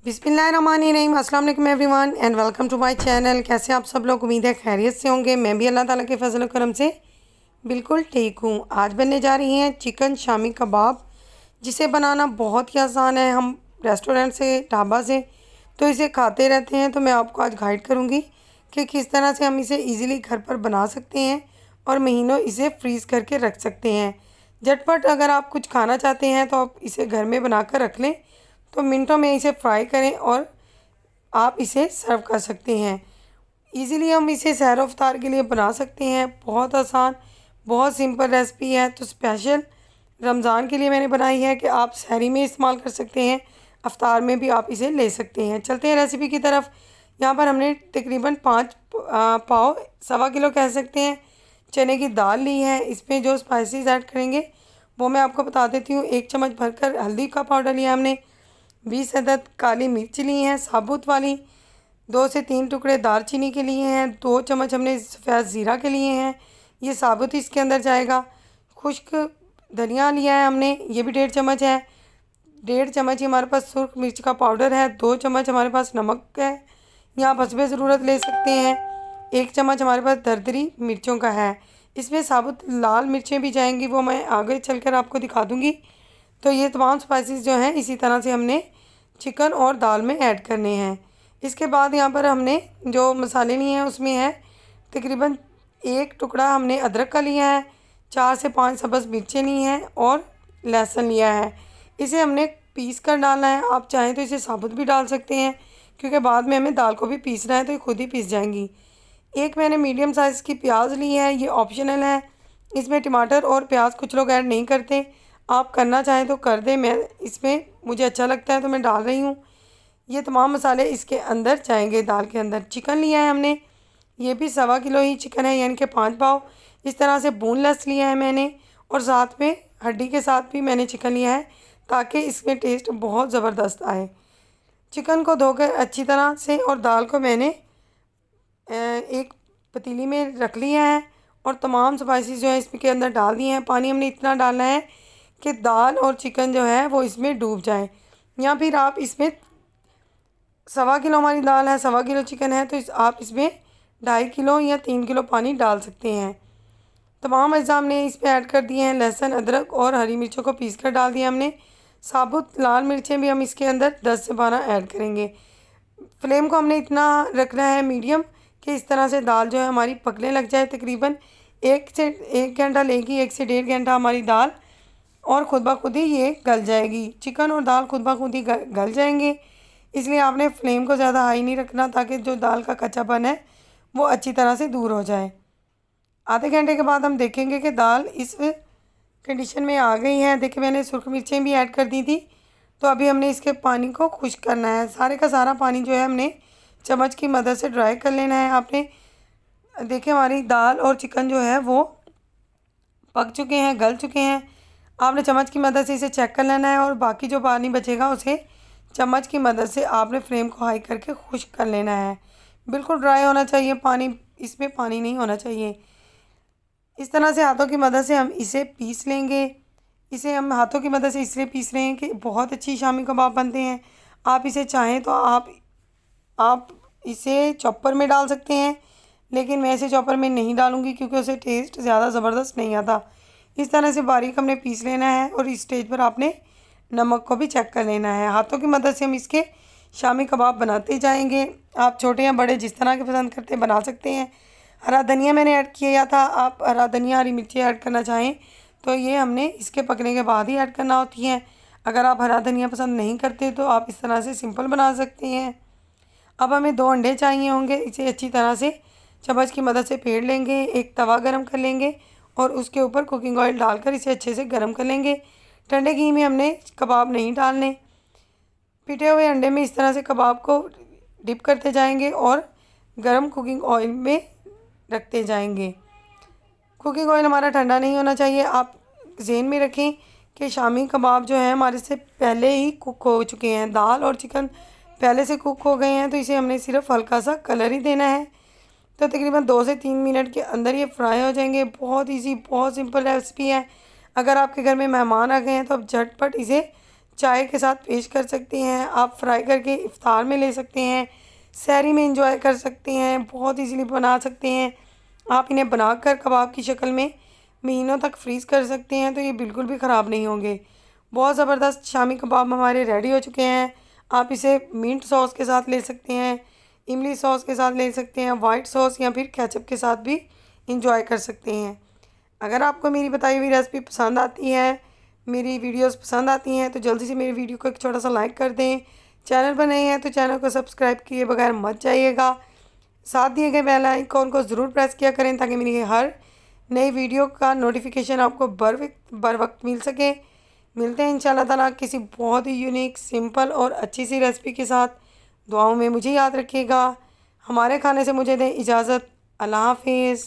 बिस्मिल्लाहिर्रहमानिर्रहीम। अस्सलाम वालेकुम everyone and welcome to my channel. कैसे आप सब लोग? उम्मीद है खैरियत से होंगे। मैं भी अल्लाह ताला के फजल करम से बिल्कुल ठीक हूँ। आज बनने जा रही हैं चिकन शामी कबाब, जिसे बनाना बहुत ही आसान है। हम रेस्टोरेंट से, ढाबा से तो इसे खाते रहते हैं, तो मैं आपको आज गाइड करूँगी कि किस तरह से हम इसे ईज़िली घर पर बना सकते हैं और महीनों इसे फ्रीज़ करके रख सकते हैं। झटपट अगर आप कुछ खाना चाहते हैं तो आप इसे घर में बना कर रख लें, तो मिनटों में इसे फ्राई करें और आप इसे सर्व कर सकते हैं। इजीली हम इसे सहर अफ्तार के लिए बना सकते हैं। बहुत आसान, बहुत सिंपल रेसिपी है। तो स्पेशल रमज़ान के लिए मैंने बनाई है कि आप सहरी में इस्तेमाल कर सकते हैं, अफ्तार में भी आप इसे ले सकते हैं। चलते हैं रेसिपी की तरफ। यहाँ पर हमने तकरीबन 5 पाव, सवा किलो कह सकते हैं, चने की दाल ली है। इसमें जो स्पाइसेस ऐड करेंगे वो मैं आपको बता देती हूँ। 1 चम्मच भरकर हल्दी का पाउडर लिया हमने, 20 अदद काली मिर्च ली हैं साबुत वाली, 2 से 3 टुकड़े दालचीनी के लिए हैं, 2 चम्मच हमने सफ़ेद ज़ीरा के लिए हैं, ये साबुत इसके अंदर जाएगा। खुश्क धनिया लिया है हमने, ये भी 1.5 चम्मच है। 1.5 चम्मच ही हमारे पास सुर्ख मिर्च का पाउडर है। 2 चम्मच हमारे पास नमक है, यहाँ आप हस्बे ज़रूरत ले सकते हैं। 1 चम्मच हमारे पास दरदरी मिर्चों का है। इसमें साबुत लाल मिर्चें भी जाएंगी, वो मैं आगे चलकर आपको दिखा दूँगी। तो ये तमाम स्पाइसेस जो हैं इसी तरह से हमने चिकन और दाल में ऐड करने हैं। इसके बाद यहाँ पर हमने जो मसाले लिए हैं उसमें है तकरीबन 1 टुकड़ा हमने अदरक का लिया है, 4 से 5 सब्ज़ मिर्चें ली हैं और लहसुन लिया है। इसे हमने पीस कर डालना है। आप चाहें तो इसे साबुत भी डाल सकते हैं, क्योंकि बाद में हमें दाल को भी पीसना है तो ये खुद ही पीस जाएंगी। एक मैंने मीडियम साइज़ की प्याज ली है, ये ऑप्शनल है। इसमें टमाटर और प्याज कुछ लोग ऐड नहीं करते, आप करना चाहें तो कर दें। मैं इसमें मुझे अच्छा लगता है तो मैं डाल रही हूँ। ये तमाम मसाले इसके अंदर जाएंगे, दाल के अंदर। चिकन लिया है हमने, ये भी सवा किलो ही चिकन है, यानी कि 5 पाव। इस तरह से बोनलेस लिया है मैंने, और साथ में हड्डी के साथ भी मैंने चिकन लिया है, ताकि इसमें टेस्ट बहुत ज़बरदस्त आए। चिकन को धोकर अच्छी तरह से और दाल को मैंने एक पतीली में रख लिया है और तमाम स्पाइसेस जो है इसके अंदर डाल दिए हैं। पानी हमने इतना डालना है कि दाल और चिकन जो है वो इसमें डूब जाए। या फिर आप इसमें सवा किलो हमारी दाल है, सवा किलो चिकन है, तो आप इसमें 2.5 किलो या 3 किलो पानी डाल सकते हैं। तमाम अज्जा हमने इसमें ऐड कर दिए हैं। लहसुन, अदरक और हरी मिर्चों को पीस कर डाल दिया हमने। साबुत लाल मिर्चें भी हम इसके अंदर 10 से 12 ऐड करेंगे। फ्लेम को हमने इतना रखना है मीडियम, कि इस तरह से दाल जो है हमारी पकने लग जाए। तकरीबन 1 से 1 घंटा लेगी, 1 से 1.5 घंटा हमारी दाल, और ख़ुद ब खुद ही ये गल जाएगी। चिकन और दाल खुद ब खुद ही गल जाएंगे। इसलिए आपने फ्लेम को ज़्यादा हाई नहीं रखना, ताकि जो दाल का कच्चापन है वो अच्छी तरह से दूर हो जाए। आधे घंटे के बाद हम देखेंगे कि दाल इस कंडीशन में आ गई है। देखिए, मैंने सुर्ख मिर्चें भी ऐड कर दी थी। तो अभी हमने इसके पानी को खुश्क करना है। सारे का सारा पानी जो है हमने चम्मच की मदद से ड्राई कर लेना है। आपने देखिए, हमारी दाल और चिकन जो है वो पक चुके हैं, गल चुके हैं। आपने चम्मच की मदद से इसे चेक कर लेना है, और बाकी जो पानी बचेगा उसे चम्मच की मदद से आपने फ्लेम को हाई करके खुश्क कर लेना है। बिल्कुल ड्राई होना चाहिए पानी, इसमें पानी नहीं होना चाहिए। इस तरह से हाथों की मदद से हम इसे पीस लेंगे। इसे हम हाथों की मदद से इसलिए पीस रहे हैं कि बहुत अच्छी शामी कबाब बनते हैं। आप इसे चाहें तो आप इसे चॉपर में डाल सकते हैं, लेकिन मैं इसे चॉपर में नहीं डालूँगी, क्योंकि उसे टेस्ट ज़्यादा ज़बरदस्त नहीं आता। इस तरह से बारीक हमने पीस लेना है, और इस स्टेज पर आपने नमक को भी चेक कर लेना है। हाथों की मदद से हम इसके शामी कबाब बनाते जाएंगे। आप छोटे या बड़े जिस तरह के पसंद करते हैं बना सकते हैं। हरा धनिया मैंने ऐड किया था, आप हरा धनिया, हरी मिर्ची ऐड करना चाहें तो ये हमने इसके पकने के बाद ही ऐड करना होती हैं। अगर आप हरा धनिया पसंद नहीं करते तो आप इस तरह से सिंपल बना सकते हैं। अब हमें 2 अंडे चाहिए होंगे। इसे अच्छी तरह से चम्मच की मदद से फेंट लेंगे। एक तवा गरम कर लेंगे और उसके ऊपर कुकिंग ऑयल डालकर इसे अच्छे से गरम कर लेंगे। ठंडे घी में हमने कबाब नहीं डालने। पिटे हुए अंडे में इस तरह से कबाब को डिप करते जाएंगे और गरम कुकिंग ऑयल में रखते जाएंगे। कुकिंग ऑयल हमारा ठंडा नहीं होना चाहिए। आप ज़हन में रखें कि शामी कबाब जो है हमारे से पहले ही कुक हो चुके हैं। दाल और चिकन पहले से कुक हो गए हैं, तो इसे हमने सिर्फ हल्का सा कलर ही देना है। तो तकरीबन 2 से 3 मिनट के अंदर ये फ्राई हो जाएंगे। बहुत ईजी, बहुत सिंपल रेसिपी है। अगर आपके घर में मेहमान आ गए हैं तो आप झटपट इसे चाय के साथ पेश कर सकते हैं। आप फ्राई करके इफ्तार में ले सकते हैं, सहरी में इंजॉय कर सकते हैं, बहुत इजीली बना सकते हैं। आप इन्हें बनाकर कबाब की शक्ल में महीनों तक फ्रीज़ कर सकते हैं, तो ये बिल्कुल भी ख़राब नहीं होंगे। बहुत ज़बरदस्त शामी कबाब हमारे रेडी हो चुके हैं। आप इसे मिंट सॉस के साथ ले सकते हैं, इमली सॉस के साथ ले सकते हैं, वाइट सॉस या फिर केचप के साथ भी इंजॉय कर सकते हैं। अगर आपको मेरी बताई हुई रेसिपी पसंद आती है, मेरी वीडियोस पसंद आती हैं, तो जल्दी से मेरी वीडियो को एक छोटा सा लाइक कर दें। चैनल पर नए हैं तो चैनल को सब्सक्राइब किए बगैर मत जाइएगा। साथ दिए गए बेल आइकॉन को ज़रूर प्रेस किया करें ताकि मेरी हर नई वीडियो का नोटिफिकेशन आपको बर वक्त मिल सके। मिलते हैं इंशाल्लाह ताला किसी बहुत ही यूनिक, सिंपल और अच्छी सी रेसिपी के साथ। दुआओं में मुझे याद रखिएगा। हमारे खाने से मुझे दें इजाज़त। अल्लाह हाफिज़।